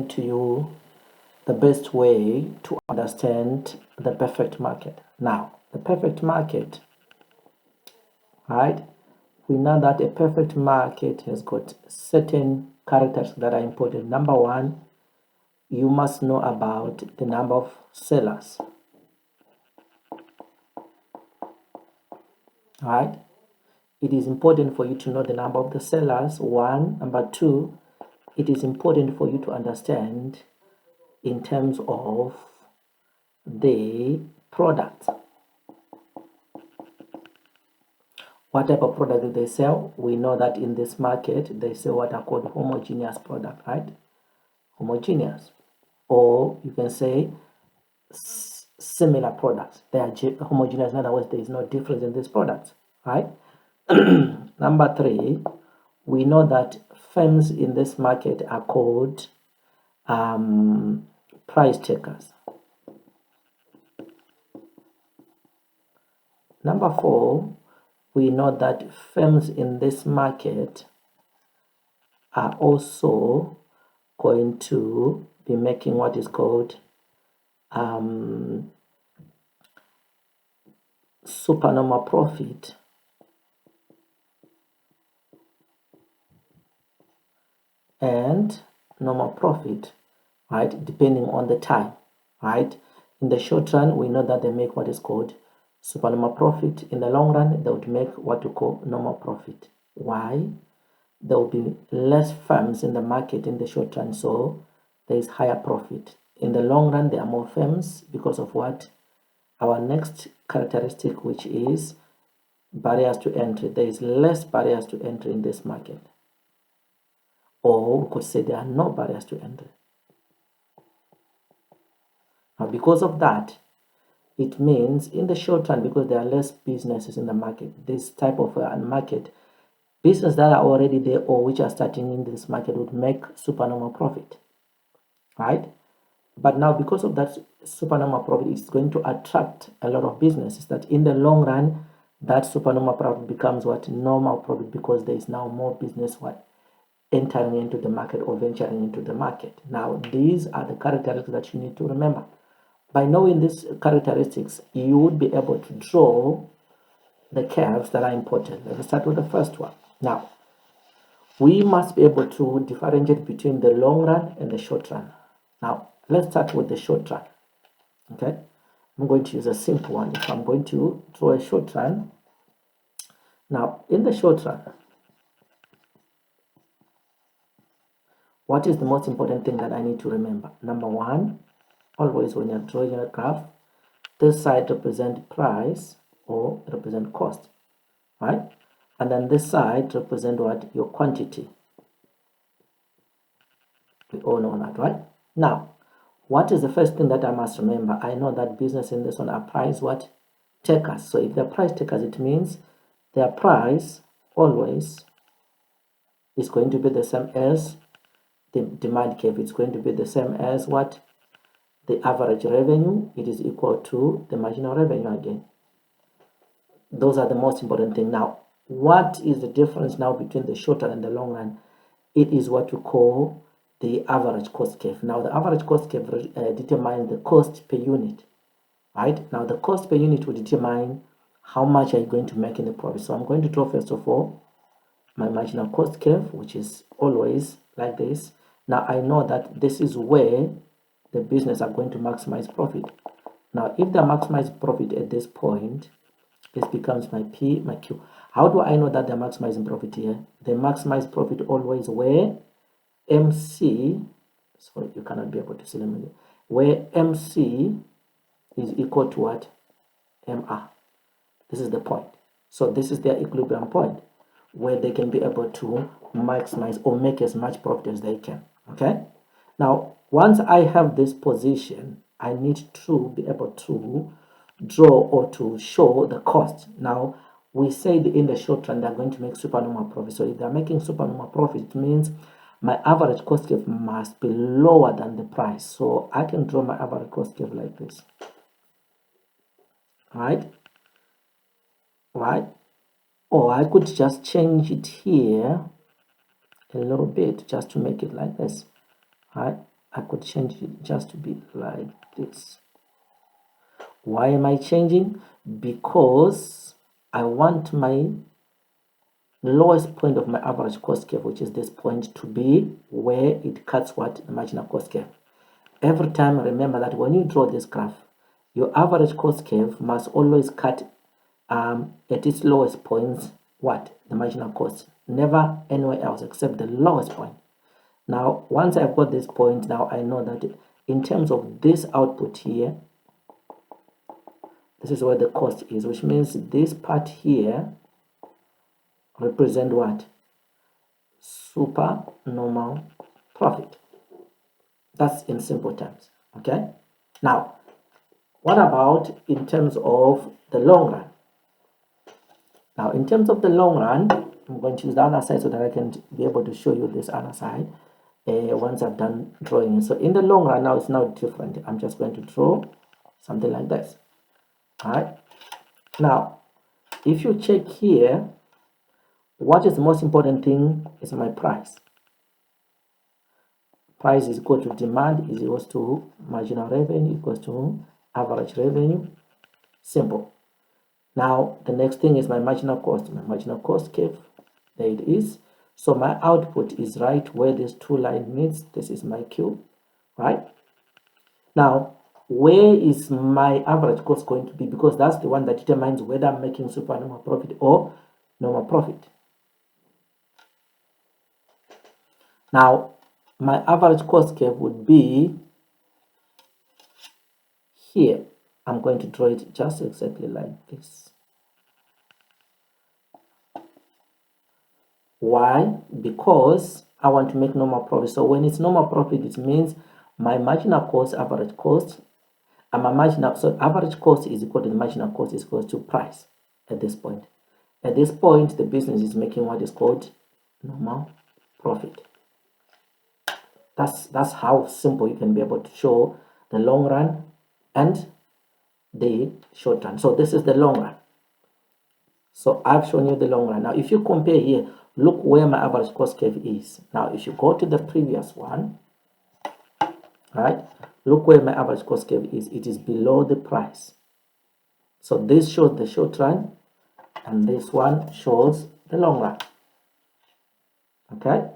explain to you the best way to understand the perfect market. Now, the perfect market, right? We know that a perfect market has got certain characteristics that are important. Number one, you must know about the number of sellers, right? It is important for you to know the number of the sellers, one. Number two, it is important for you to understand in terms of the product. What type of product do they sell? We know that in this market, they sell what are called homogeneous product, right? Homogeneous. Or you can say similar products. They are homogeneous. In other words, there is no difference in these products, right? Number three, we know that firms in this market are called price takers. Number four, we know that firms in this market are also going to be making what is called supernormal profit and normal profit, right, depending on the time, right? In the short run, we know that they make what is called supernormal profit. In the long run, they would make what we call normal profit. Why? There will be less firms in the market in the short run, so there is higher profit. In the long run, there are more firms because of what? Our next characteristic, which is barriers to entry. There is less barriers to entry in this market. Or we could say there are no barriers to entry. Now, because of that, it means in the short run, because there are less businesses in the market, this type of market, businesses that are already there or which are starting in this market would make supernormal profit, right? But now, because of that supernormal profit, it's going to attract a lot of businesses that in the long run, that supernormal profit becomes what? Normal profit, because there is now more business what? Entering into the market or venturing into the market. Now, these are the characteristics that you need to remember. By knowing these characteristics, you would be able to draw the curves that are important. Let's start with the first one. Now, we must be able to differentiate between the long run and the short run. Now, let's start with the short run. Okay, I'm going to use a simple one. If I'm going to draw a short run, now in the short run, what is the most important thing that I need to remember? Number one, always when you're drawing a graph, this side represents price or represent cost, right? And then this side represent what? Your quantity. We all know that, right? Now, what is the first thing that I must remember? I know that business in this one are price what? Takers. So if they're price takers, it means their price always is going to be the same as the demand curve. It's going to be the same as what? The average revenue. It is equal to the marginal revenue again. Those are the most important thing. Now, what is the difference now between the short run and the long run? It is what we call the average cost curve. Now, the average cost curve determines the cost per unit, right? Now, the cost per unit will determine how much are you going to make in the profit. So I'm going to draw, first of all, my marginal cost curve, which is always like this. Now, I know that this is where the business are going to maximize profit. Now, if they maximize profit at this point, this becomes my P, my Q. How do I know that they're maximizing profit here? They maximize profit always where MC, sorry, you cannot be able to see them, where MC is equal to what? MR. This is the point. So this is their equilibrium point where they can be able to maximize or make as much profit as they can. Okay? Now, once I have this position, I need to be able to draw or to show the cost. Now, we said in the short run they're going to make supernormal profit. So if they're making supernormal profit, it means my average cost curve must be lower than the price. So I can draw my average cost curve like this. Right? Right? Or I could just change it here a little bit just to make it like this. Right? I could change it just to be like this. Why am I changing? Because I want my lowest point of my average cost curve, which is this point, to be where it cuts what? The marginal cost curve. Every time remember that when you draw this graph, your average cost curve must always cut at its lowest points what? The marginal cost. Never anywhere else except the lowest point. Now, once I've got this point, now I know that in terms of this output here, this is where the cost is, which means this part here represent what? Super normal profit. That's in simple terms. Okay. Now, what about in terms of the long run? Now, in terms of the long run, I'm going to use the other side so that I can be able to show you this other side once I've done drawing it. So in the long run, now it's now different. I'm just going to draw something like this. All right. Now, if you check here, what is the most important thing is my price. Price is equal to demand is equals to marginal revenue equals to average revenue. Simple. Now, the next thing is my marginal cost. My marginal cost curve, there it is. So my output is right where these two lines meet. This is my Q, right? Now, where is my average cost going to be? Because that's the one that determines whether I'm making supernormal profit or normal profit. Now, my average cost curve would be here. I'm going to draw it just exactly like this. Why? Because I want to make normal profit. So when it's normal profit, it means my marginal cost, average cost, and my marginal, so average cost is equal to the marginal cost is equal to price at this point. At this point, the business is making what is called normal profit. That's how simple you can be able to show the long run and the short run. So this is the long run. So I've shown you the long run. Now, if you compare here, look where my average cost curve is. Now, if you go to the previous one, right, look where my average cost curve is. It is below the price. So this shows the short run, and this one shows the long run. Okay.